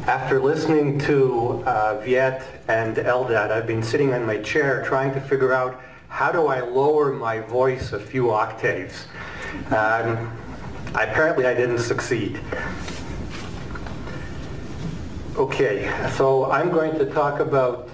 After listening to Viet and Eldad, I've been sitting on my chair trying to figure out how do I lower my voice a few octaves. Apparently I didn't succeed. Okay, so I'm going to talk about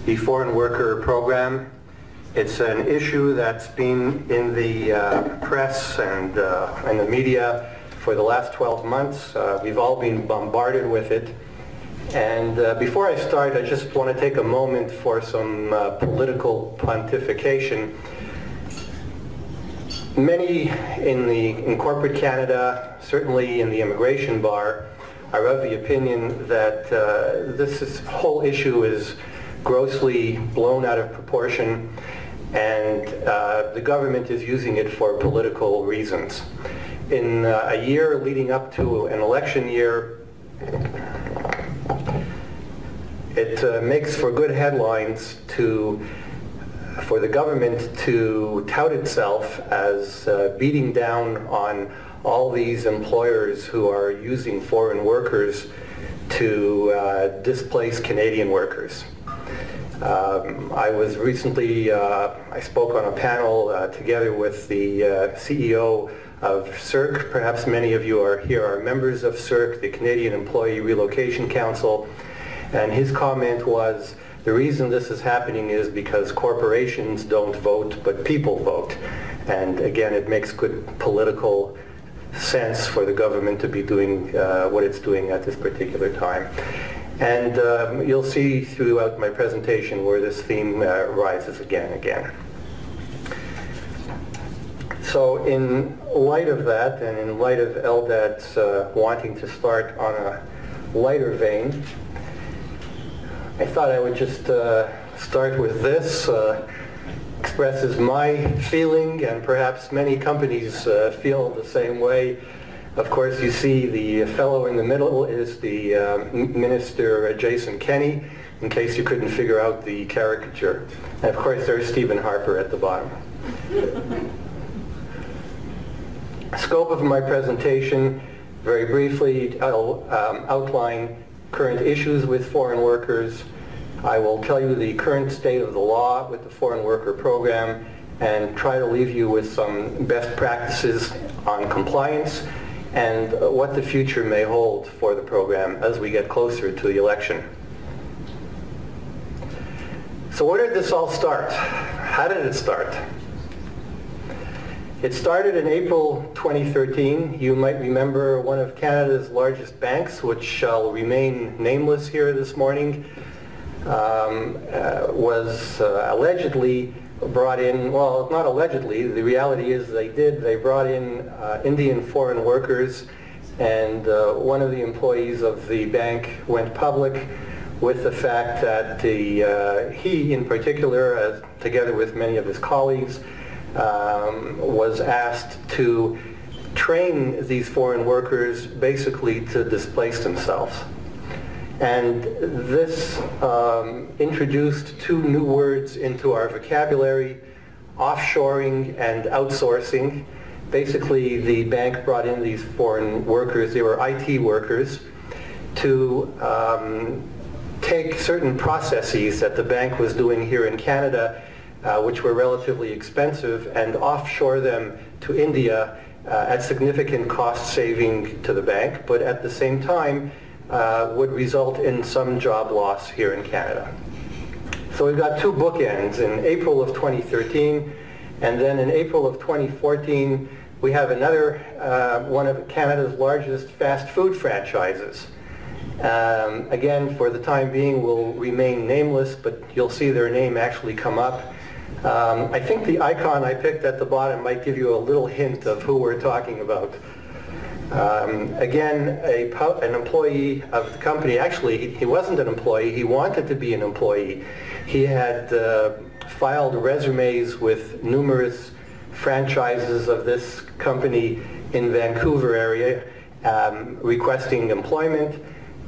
the foreign worker program. It's an issue that's been in the press and in the media for the last 12 months. We've all been bombarded with it. And before I start, I just want to take a moment for some political pontification. Many in corporate Canada, certainly in the immigration bar, are of the opinion that this whole issue is grossly blown out of proportion, and the government is using it for political reasons. In a year leading up to an election year, it makes for good headlines for the government to tout itself as beating down on all these employers who are using foreign workers to displace Canadian workers. I was recently, I spoke on a panel together with the CEO of CERC. Perhaps many of you are members of CERC, the Canadian Employee Relocation Council, and his comment was, the reason this is happening is because corporations don't vote, but people vote. And again, it makes good political sense for the government to be doing what it's doing at this particular time. And you'll see throughout my presentation where this theme rises again and again. So in light of that, and in light of Eldad's wanting to start on a lighter vein, I thought I would just start with this. Expresses my feeling, and perhaps many companies feel the same way. Of course, you see the fellow in the middle is the Minister Jason Kenney, in case you couldn't figure out the caricature. And of course, there's Stephen Harper at the bottom. Scope of my presentation, very briefly, I'll outline current issues with foreign workers. I will tell you the current state of the law with the foreign worker program and try to leave you with some best practices on compliance and what the future may hold for the program as we get closer to the election. So where did this all start? How did it start? It started in April 2013. You might remember one of Canada's largest banks, which shall remain nameless here this morning, was allegedly brought in, well, not allegedly, the reality is they brought in Indian foreign workers, and one of the employees of the bank went public with the fact that he in particular, together with many of his colleagues, was asked to train these foreign workers basically to displace themselves. And this introduced two new words into our vocabulary, offshoring and outsourcing. Basically, the bank brought in these foreign workers, they were IT workers, to take certain processes that the bank was doing here in Canada, which were relatively expensive, and offshore them to India at significant cost saving to the bank, but at the same time would result in some job loss here in Canada. So we've got two bookends in April of 2013, and then in April of 2014 we have another one of Canada's largest fast food franchises. Again, for the time being, will remain nameless, but you'll see their name actually come up. I think the icon I picked at the bottom might give you a little hint of who we're talking about. Again, an employee of the company, actually he wasn't an employee, he wanted to be an employee. He had filed resumes with numerous franchises of this company in Vancouver area requesting employment,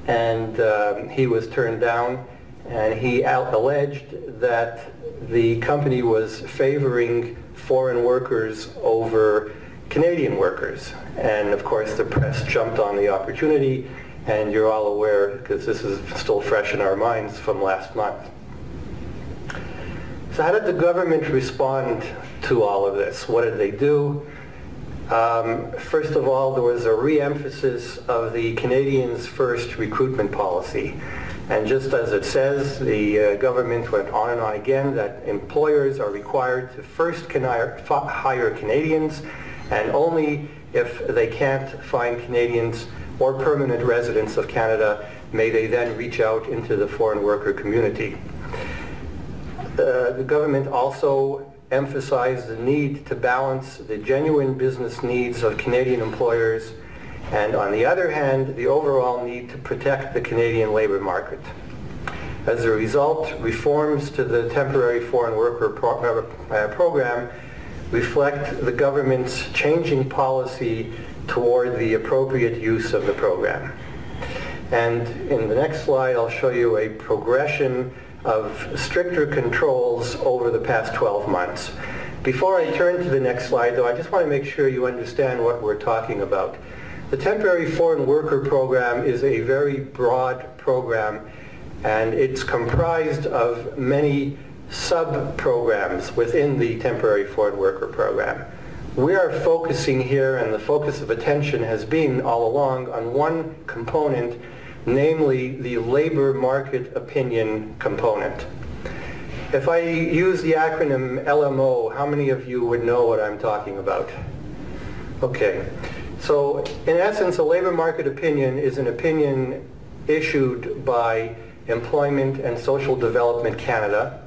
and he was turned down, and he alleged that the company was favoring foreign workers over Canadian workers. And of course the press jumped on the opportunity and you're all aware, because this is still fresh in our minds from last month. So how did the government respond to all of this? What did they do? First of all, there was a re-emphasis of the Canadians First recruitment policy. And just as it says, the government went on and on again that employers are required to first hire Canadians, and only if they can't find Canadians or permanent residents of Canada may they then reach out into the foreign worker community. The government also emphasized the need to balance the genuine business needs of Canadian employers and, on the other hand, the overall need to protect the Canadian labor market. As a result, reforms to the temporary foreign worker program reflect the government's changing policy toward the appropriate use of the program. And in the next slide, I'll show you a progression of stricter controls over the past 12 months. Before I turn to the next slide, though, I just want to make sure you understand what we're talking about. The Temporary Foreign Worker Program is a very broad program, and it's comprised of many sub-programs within the Temporary Foreign Worker Program. We are focusing here, and the focus of attention has been all along, on one component, namely the labor market opinion component. If I use the acronym LMO, how many of you would know what I'm talking about? Okay. So, in essence, a labor market opinion is an opinion issued by Employment and Social Development Canada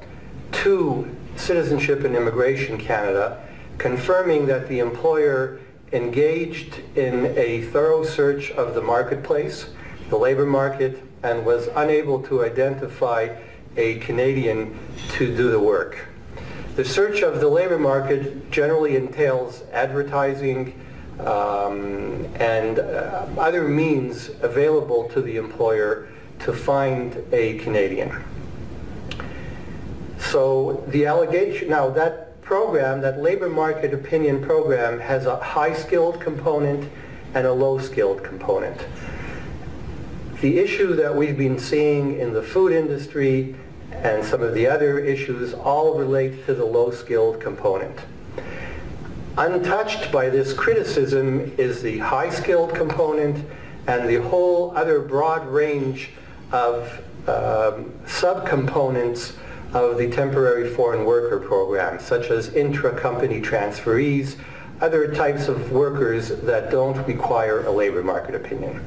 to Citizenship and Immigration Canada, confirming that the employer engaged in a thorough search of the marketplace, the labor market, and was unable to identify a Canadian to do the work. The search of the labor market generally entails advertising and other means available to the employer to find a Canadian. So the allegation, now that program, that labor market opinion program, has a high-skilled component and a low-skilled component. The issue that we've been seeing in the food industry and some of the other issues all relate to the low-skilled component. Untouched by this criticism is the high-skilled component and the whole other broad range of subcomponents of the Temporary Foreign Worker Program, such as intra-company transferees, other types of workers that don't require a labor market opinion.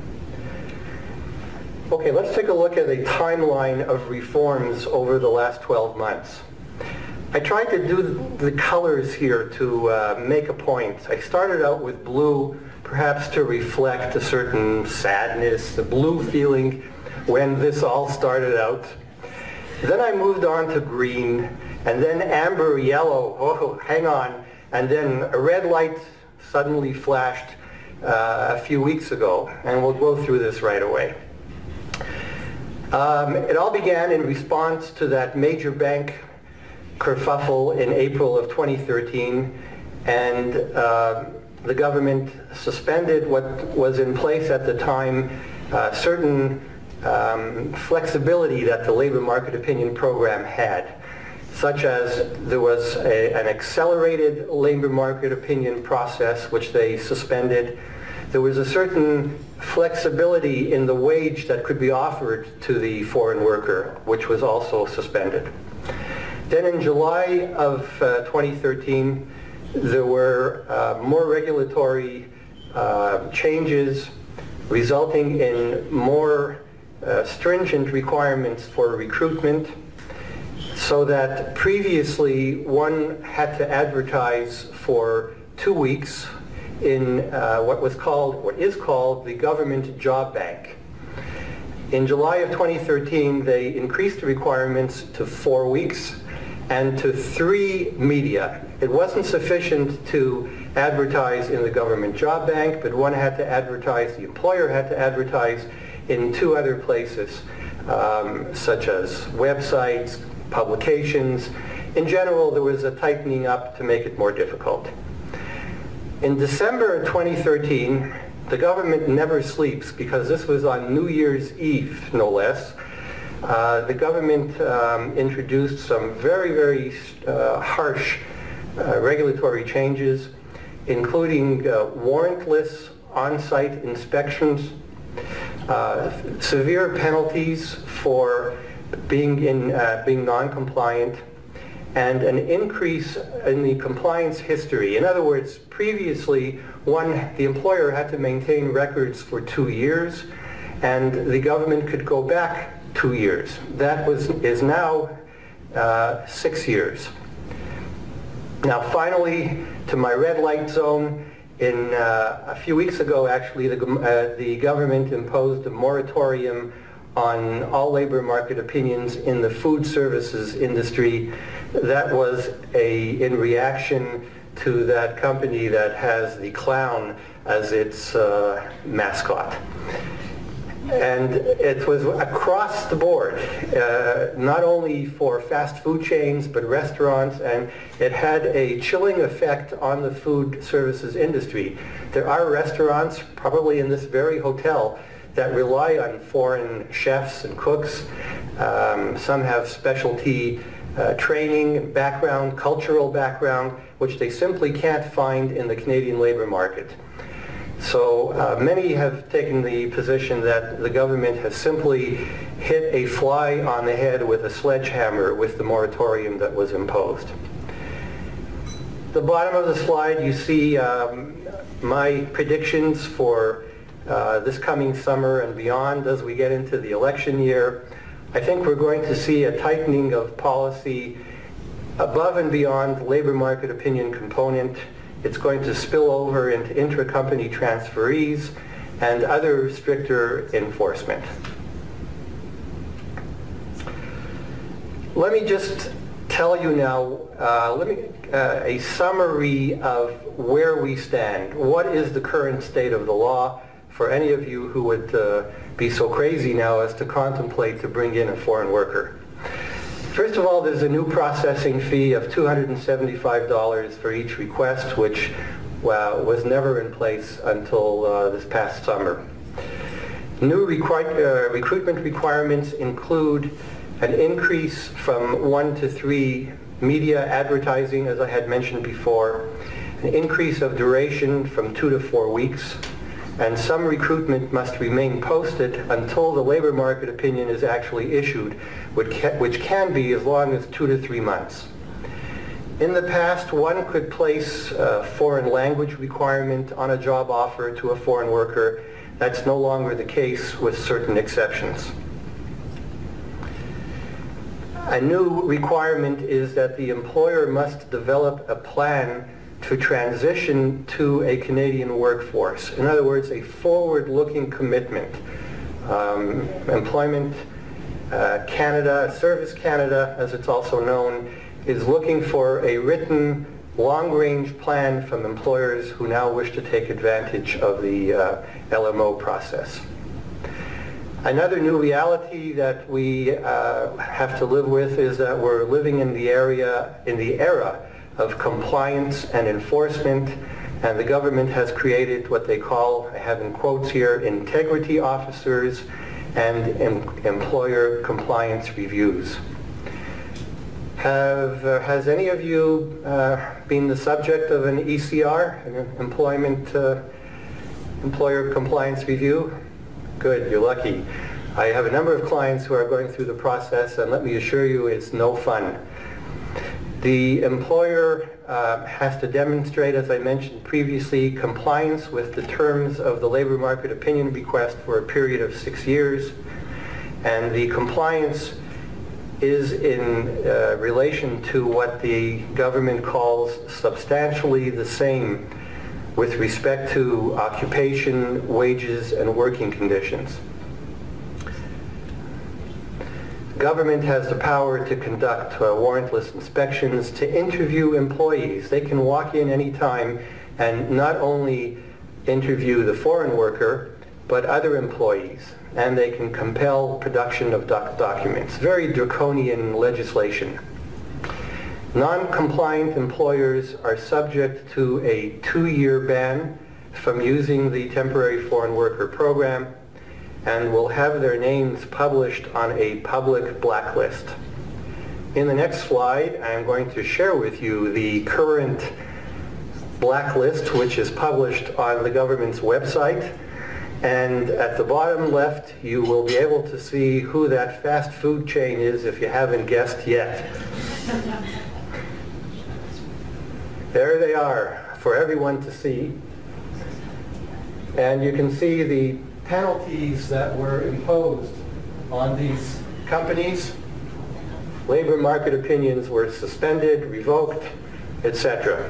Okay, let's take a look at a timeline of reforms over the last 12 months. I tried to do the colors here to make a point. I started out with blue, perhaps to reflect a certain sadness, the blue feeling when this all started out. Then I moved on to green, and then amber yellow, oh, hang on, and then a red light suddenly flashed a few weeks ago, and we'll go through this right away. It all began in response to that major bank kerfuffle in April of 2013, and the government suspended what was in place at the time, certain flexibility that the labor market opinion program had, such as there was an accelerated labor market opinion process which they suspended. There was a certain flexibility in the wage that could be offered to the foreign worker, which was also suspended. Then in July of 2013, there were more regulatory changes resulting in more stringent requirements for recruitment, so that previously one had to advertise for 2 weeks in what is called the government job bank. In July of 2013, they increased the requirements to 4 weeks and to 3 media. It wasn't sufficient to advertise in the government job bank, but one had to advertise, the employer had to advertise in 2 other places, such as websites, publications. In general, there was a tightening up to make it more difficult. In December 2013, the government never sleeps, because this was on New Year's Eve, no less. The government introduced some very, very harsh regulatory changes, including warrantless on-site inspections, severe penalties for being non-compliant, and an increase in the compliance history. In other words, previously, the employer had to maintain records for 2 years, and the government could go back 2 years. That is now 6 years. Now, finally, to my red light zone. A few weeks ago, actually, the government imposed a moratorium on all labor market opinions in the food services industry. That was in reaction to that company that has the clown as its mascot. And it was across the board, not only for fast food chains, but restaurants, and it had a chilling effect on the food services industry. There are restaurants, probably in this very hotel, that rely on foreign chefs and cooks. Some have specialty training, background, cultural background, which they simply can't find in the Canadian labor market. So many have taken the position that the government has simply hit a fly on the head with a sledgehammer with the moratorium that was imposed. The bottom of the slide, you see my predictions for this coming summer and beyond as we get into the election year. I think we're going to see a tightening of policy above and beyond the labor market opinion component. It's going to spill over into intra-company transferees and other stricter enforcement. Let me just tell you now, a summary of where we stand. What is the current state of the law for any of you who would be so crazy now as to contemplate to bring in a foreign worker? First of all, there's a new processing fee of $275 for each request, which was never in place until this past summer. New recruitment requirements include an increase from 1 to 3 media advertising, as I had mentioned before, an increase of duration from 2 to 4 weeks, and some recruitment must remain posted until the labor market opinion is actually issued, which can be as long as 2 to 3 months. In the past, one could place a foreign language requirement on a job offer to a foreign worker. That's no longer the case, with certain exceptions. A new requirement is that the employer must develop a plan to transition to a Canadian workforce. In other words, a forward-looking commitment. Employment Canada, Service Canada, as it's also known, is looking for a written long-range plan from employers who now wish to take advantage of the LMO process. Another new reality that we have to live with is that we're living in the era of compliance and enforcement, and the government has created what they call, I have in quotes here, integrity officers and employer compliance reviews. Has any of you been the subject of an ECR, an employer compliance review? Good, you're lucky. I have a number of clients who are going through the process, and let me assure you, it's no fun. The employer has to demonstrate, as I mentioned previously, compliance with the terms of the labor market opinion request for a period of 6 years, and the compliance is in relation to what the government calls substantially the same with respect to occupation, wages, and working conditions. Government has the power to conduct warrantless inspections, to interview employees. They can walk in anytime and not only interview the foreign worker, but other employees, and they can compel production of documents. Very draconian legislation. Non-compliant employers are subject to a 2-year ban from using the temporary foreign worker program and will have their names published on a public blacklist. In the next slide, I'm going to share with you the current blacklist, which is published on the government's website. And at the bottom left, you will be able to see who that fast food chain is if you haven't guessed yet. There they are for everyone to see. And you can see the penalties that were imposed on these companies. Labor market opinions were suspended, revoked, etc.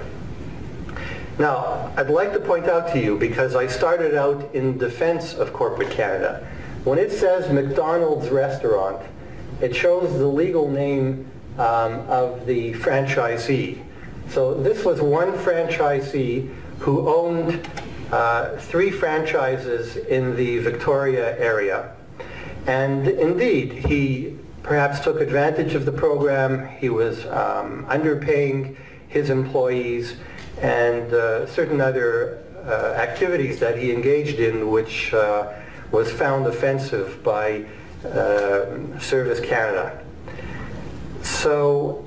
Now, I'd like to point out to you, because I started out in defense of corporate Canada, when it says McDonald's restaurant, it shows the legal name of the franchisee. So this was one franchisee who owned 3 franchises in the Victoria area. And indeed, he perhaps took advantage of the program. He was underpaying his employees and certain other activities that he engaged in, which was found offensive by Service Canada. So,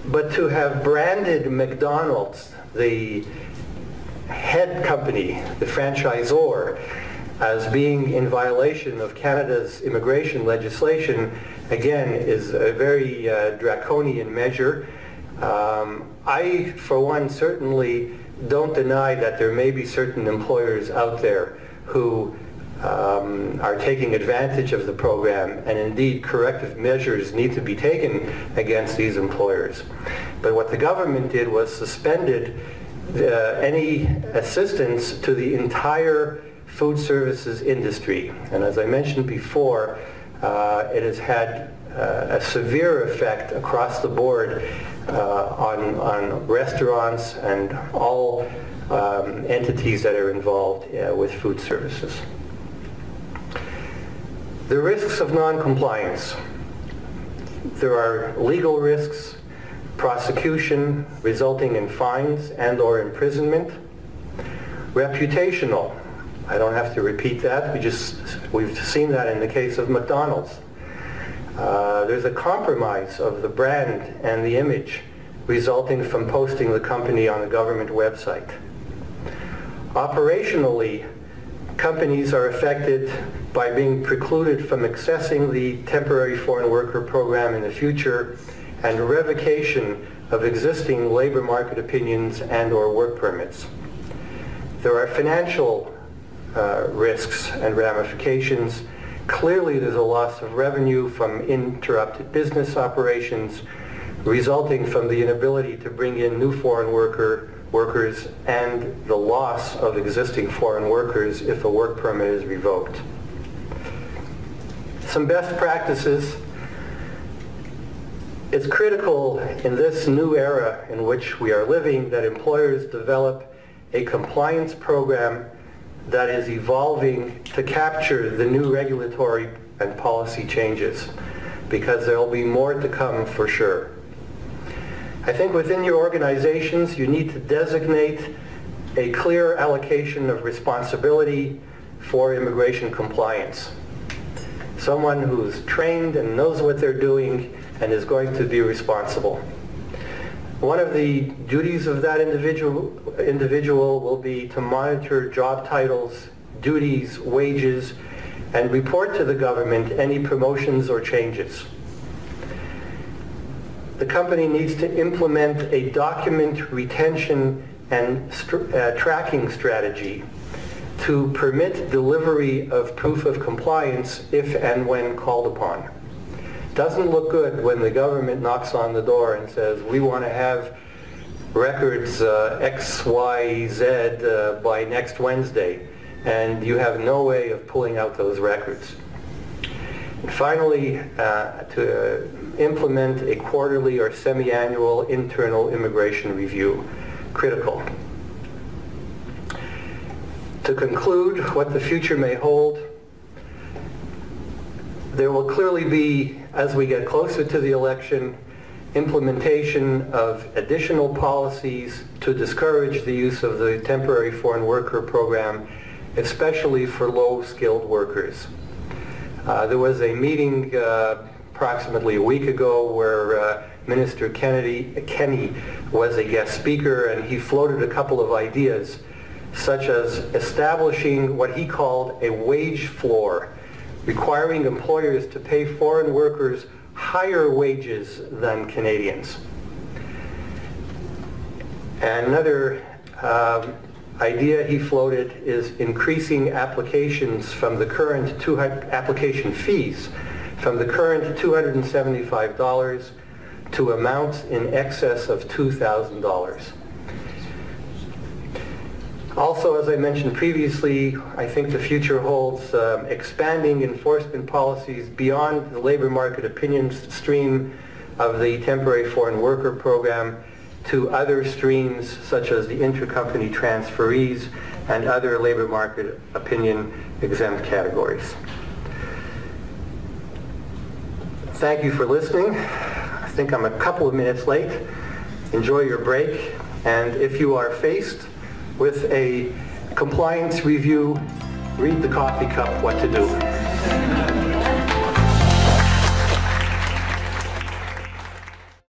but to have branded McDonald's, the head company, the franchisor, as being in violation of Canada's immigration legislation, again, is a very draconian measure. I, for one, certainly don't deny that there may be certain employers out there who are taking advantage of the program, and indeed corrective measures need to be taken against these employers. But what the government did was suspended any assistance to the entire food services industry. And as I mentioned before, it has had a severe effect across the board on restaurants and all entities that are involved with food services. The risks of non-compliance. There are legal risks, prosecution resulting in fines and or imprisonment. Reputational. I don't have to repeat that. We've seen that in the case of McDonald's. There's a compromise of the brand and the image resulting from posting the company on the government website. Operationally, companies are affected by being precluded from accessing the temporary foreign worker program in the future, and revocation of existing labor market opinions and or work permits. There are financial risks and ramifications. Clearly, there's a loss of revenue from interrupted business operations resulting from the inability to bring in new foreign workers and the loss of existing foreign workers if a work permit is revoked. Some best practices. It's critical in this new era in which we are living that employers develop a compliance program that is evolving to capture the new regulatory and policy changes, because there will be more to come for sure. I think within your organizations you need to designate a clear allocation of responsibility for immigration compliance. Someone who's trained and knows what they're doing and is going to be responsible. One of the duties of that individual will be to monitor job titles, duties, wages, and report to the government any promotions or changes. The company needs to implement a document retention and tracking strategy to permit delivery of proof of compliance if and when called upon. Doesn't look good when the government knocks on the door and says, we want to have records X, Y, Z by next Wednesday, and you have no way of pulling out those records. And finally, to implement a quarterly or semi-annual internal immigration review. Critical. To conclude, what the future may hold, there will clearly be, as we get closer to the election, implementation of additional policies to discourage the use of the temporary foreign worker program, especially for low-skilled workers. There was a meeting approximately a week ago where Minister Kenny was a guest speaker, and he floated a couple of ideas, such as establishing what he called a wage floor, requiring employers to pay foreign workers higher wages than Canadians. And another idea he floated is increasing applications from the current application fees from the current $275 to amounts in excess of $2,000. Also, as I mentioned previously, I think the future holds expanding enforcement policies beyond the labor market opinions stream of the temporary foreign worker program to other streams such as the intercompany transferees and other labor market opinion exempt categories. Thank you for listening. I think I'm a couple of minutes late. Enjoy your break, and if you are faced with a compliance review, read the coffee cup what to do.